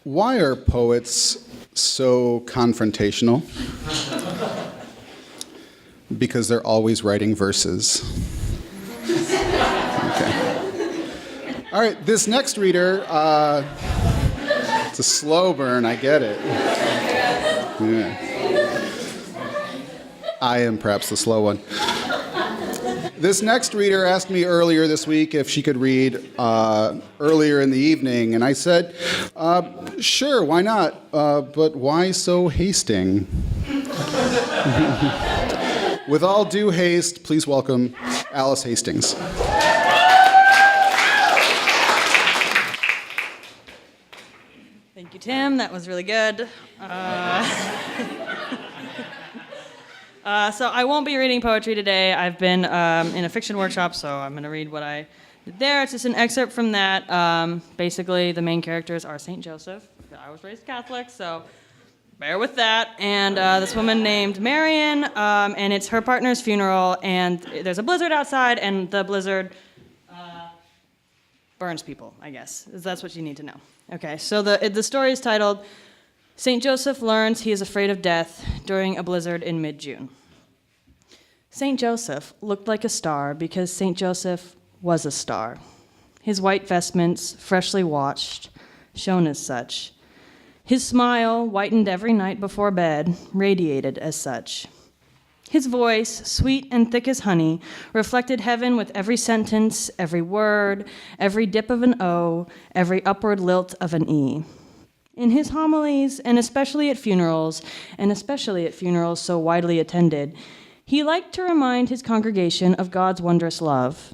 Why are poets so confrontational? Because they're always writing verses. Okay. All right, this next reader, it's a slow burn, I get it. Yeah. I am perhaps the slow one. This next reader asked me earlier this week if she could read earlier in the evening, and I said, sure, why not? But why so hasting? With all due haste, please welcome Alice Hastings. Thank you, Tim. That was really good. So I won't be reading poetry today. I've been in a fiction workshop, so I'm going to read what I did there. It's just an excerpt from that. Basically, the main characters are St. Joseph. I was raised Catholic, so bear with that. And this woman named Marion, and it's her partner's funeral, and there's a blizzard outside, and the blizzard burns people, I guess. That's what you need to know. Okay, so the story is titled, St. Joseph Learns He is Afraid of Death During a Blizzard in Mid-June. St. Joseph looked like a star because St. Joseph was a star. His white vestments, freshly washed, shone as such. His smile, whitened every night before bed, radiated as such. His voice, sweet and thick as honey, reflected heaven with every sentence, every word, every dip of an O, every upward lilt of an E. In his homilies, and especially at funerals so widely attended, he liked to remind his congregation of God's wondrous love.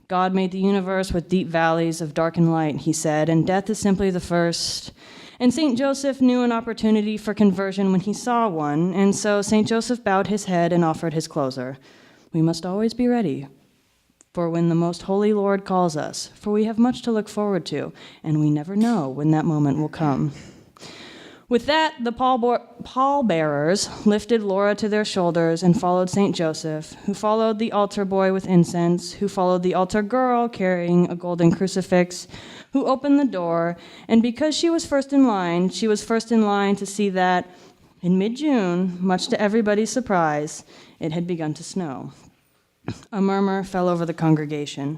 God made the universe with deep valleys of dark and light, he said, and death is simply the first. And St. Joseph knew an opportunity for conversion when he saw one, and so St. Joseph bowed his head and offered his closer. We must always be ready for when the most holy Lord calls us, for we have much to look forward to, and we never know when that moment will come. With that, the pallbearers lifted Laura to their shoulders and followed St. Joseph, who followed the altar boy with incense, who followed the altar girl carrying a golden crucifix, who opened the door, and because she was first in line to see that, in mid-June, much to everybody's surprise, it had begun to snow. A murmur fell over the congregation.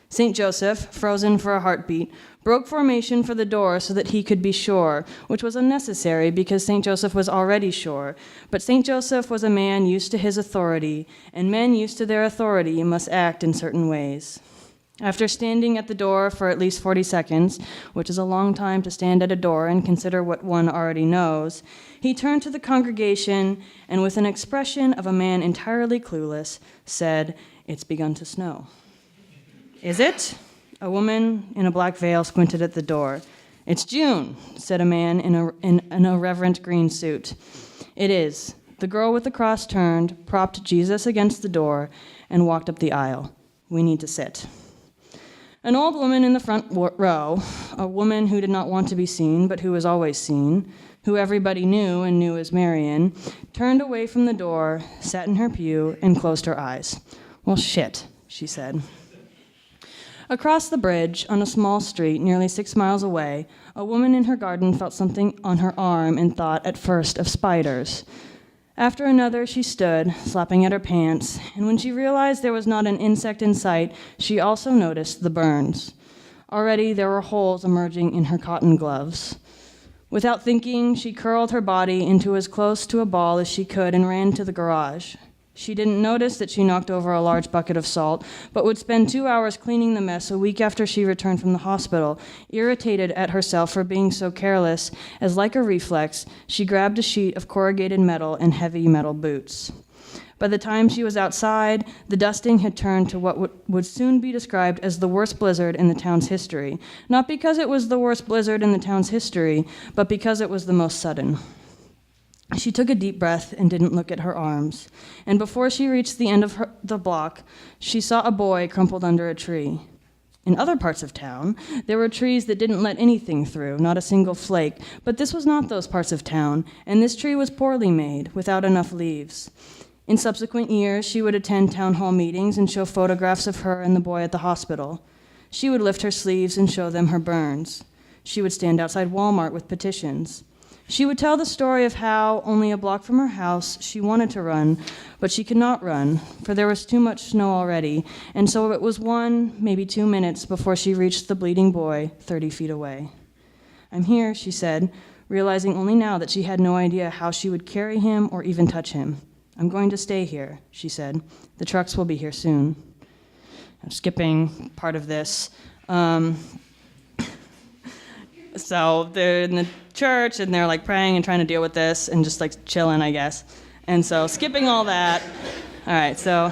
St. Joseph, frozen for a heartbeat, broke formation for the door so that he could be sure, which was unnecessary because St. Joseph was already sure. But St. Joseph was a man used to his authority, and men used to their authority must act in certain ways. After standing at the door for at least 40 seconds, which is a long time to stand at a door and consider what one already knows, he turned to the congregation and with an expression of a man entirely clueless, said, "It's begun to snow." "Is it?" A woman in a black veil squinted at the door. "It's June," said a man in a reverent green suit. "It is." The girl with the cross turned, propped Jesus against the door, and walked up the aisle. "We need to sit." An old woman in the front row, a woman who did not want to be seen, but who was always seen, who everybody knew and knew as Marion, turned away from the door, sat in her pew, and closed her eyes. "Well, shit," she said. Across the bridge, on a small street nearly 6 miles away, a woman in her garden felt something on her arm and thought at first of spiders. After another, she stood, slapping at her pants, and when she realized there was not an insect in sight, she also noticed the burns. Already there were holes emerging in her cotton gloves. Without thinking, she curled her body into as close to a ball as she could and ran to the garage. She didn't notice that she knocked over a large bucket of salt, but would spend 2 hours cleaning the mess a week after she returned from the hospital, irritated at herself for being so careless, as like a reflex, she grabbed a sheet of corrugated metal and heavy metal boots. By the time she was outside, the dusting had turned to what would soon be described as the worst blizzard in the town's history, not because it was the worst blizzard in the town's history, but because it was the most sudden. She took a deep breath and didn't look at her arms. And before she reached the end of the block, she saw a boy crumpled under a tree. In other parts of town, there were trees that didn't let anything through, not a single flake. But this was not those parts of town, and this tree was poorly made, without enough leaves. In subsequent years, she would attend town hall meetings and show photographs of her and the boy at the hospital. She would lift her sleeves and show them her burns. She would stand outside Walmart with petitions. She would tell the story of how, only a block from her house, she wanted to run, but she could not run, for there was too much snow already, and so it was 1, maybe 2 minutes before she reached the bleeding boy 30 feet away. "I'm here," she said, realizing only now that she had no idea how she would carry him or even touch him. "I'm going to stay here," she said. "The trucks will be here soon." I'm skipping part of this. So they're in the church, and they're like praying and trying to deal with this and just like chilling, I guess. And so skipping all that. All right, so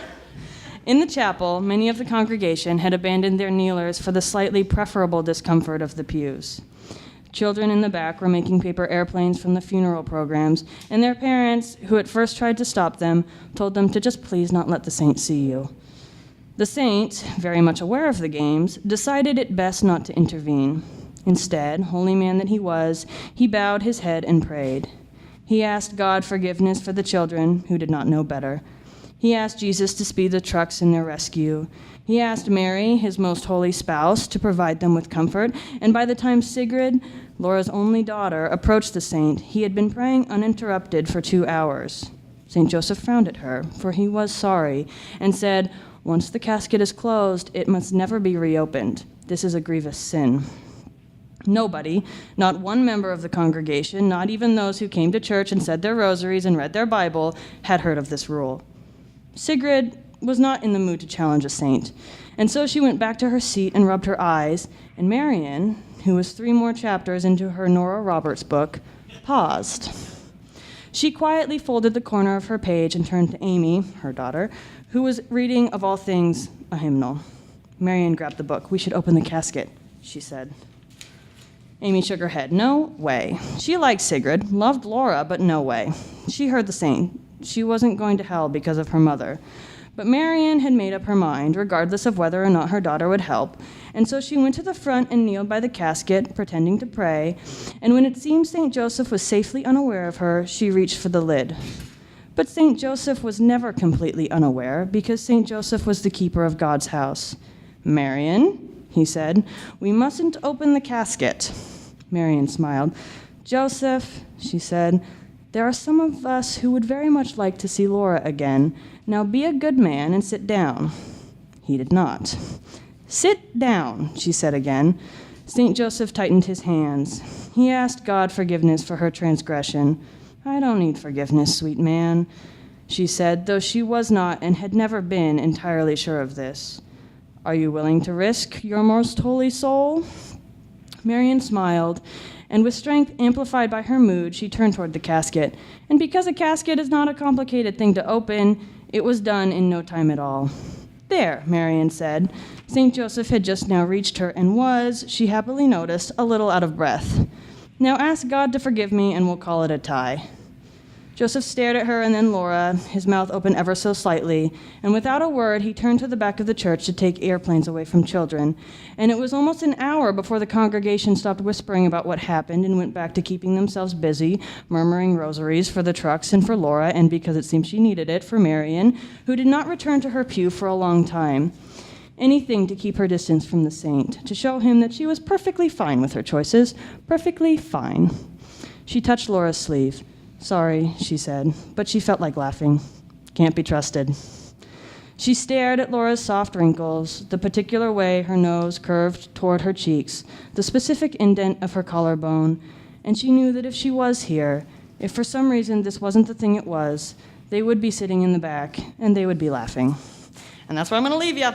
in the chapel, many of the congregation had abandoned their kneelers for the slightly preferable discomfort of the pews. Children in the back were making paper airplanes from the funeral programs, and their parents, who at first tried to stop them, told them to just please not let the saint see you. The saint, very much aware of the games, decided it best not to intervene. Instead, holy man that he was, he bowed his head and prayed. He asked God forgiveness for the children who did not know better. He asked Jesus to speed the trucks in their rescue. He asked Mary, his most holy spouse, to provide them with comfort, and by the time Sigrid, Laura's only daughter, approached the saint, he had been praying uninterrupted for 2 hours. St. Joseph frowned at her, for he was sorry, and said, "Once the casket is closed, it must never be reopened. This is a grievous sin." Nobody, not one member of the congregation, not even those who came to church and said their rosaries and read their Bible, had heard of this rule. Sigrid was not in the mood to challenge a saint, and so she went back to her seat and rubbed her eyes, and Marian, who was 3 more chapters into her Nora Roberts book, paused. She quietly folded the corner of her page and turned to Amy, her daughter, who was reading, of all things, a hymnal. Marian grabbed the book. "We should open the casket," she said. Amy shook her head. "No way." She liked Sigrid, loved Laura, but no way. She heard the saint. She wasn't going to hell because of her mother. But Marian had made up her mind, regardless of whether or not her daughter would help, and so she went to the front and kneeled by the casket, pretending to pray, and when it seemed St. Joseph was safely unaware of her, she reached for the lid. But St. Joseph was never completely unaware, because St. Joseph was the keeper of God's house. "Marian," he said, "we mustn't open the casket." Marian smiled. "Joseph," she said, "there are some of us who would very much like to see Laura again. Now be a good man and sit down." He did not. "Sit down," she said again. St. Joseph tightened his hands. He asked God forgiveness for her transgression. "I don't need forgiveness, sweet man," she said, though she was not and had never been entirely sure of this. "Are you willing to risk your most holy soul?" Marian smiled, and with strength amplified by her mood, she turned toward the casket. And because a casket is not a complicated thing to open, it was done in no time at all. "There," Marian said. St. Joseph had just now reached her and was, she happily noticed, a little out of breath. "Now ask God to forgive me, and we'll call it a tie." Joseph stared at her and then Laura, his mouth open ever so slightly, and without a word, he turned to the back of the church to take airplanes away from children. And it was almost an hour before the congregation stopped whispering about what happened and went back to keeping themselves busy, murmuring rosaries for the trucks and for Laura, and because it seemed she needed it, for Marian, who did not return to her pew for a long time. Anything to keep her distance from the saint, to show him that she was perfectly fine with her choices, perfectly fine. She touched Laura's sleeve. "Sorry," she said, but she felt like laughing. Can't be trusted. She stared at Laura's soft wrinkles, the particular way her nose curved toward her cheeks, the specific indent of her collarbone, and she knew that if she was here, if for some reason this wasn't the thing it was, they would be sitting in the back, and they would be laughing. And that's where I'm going to leave you.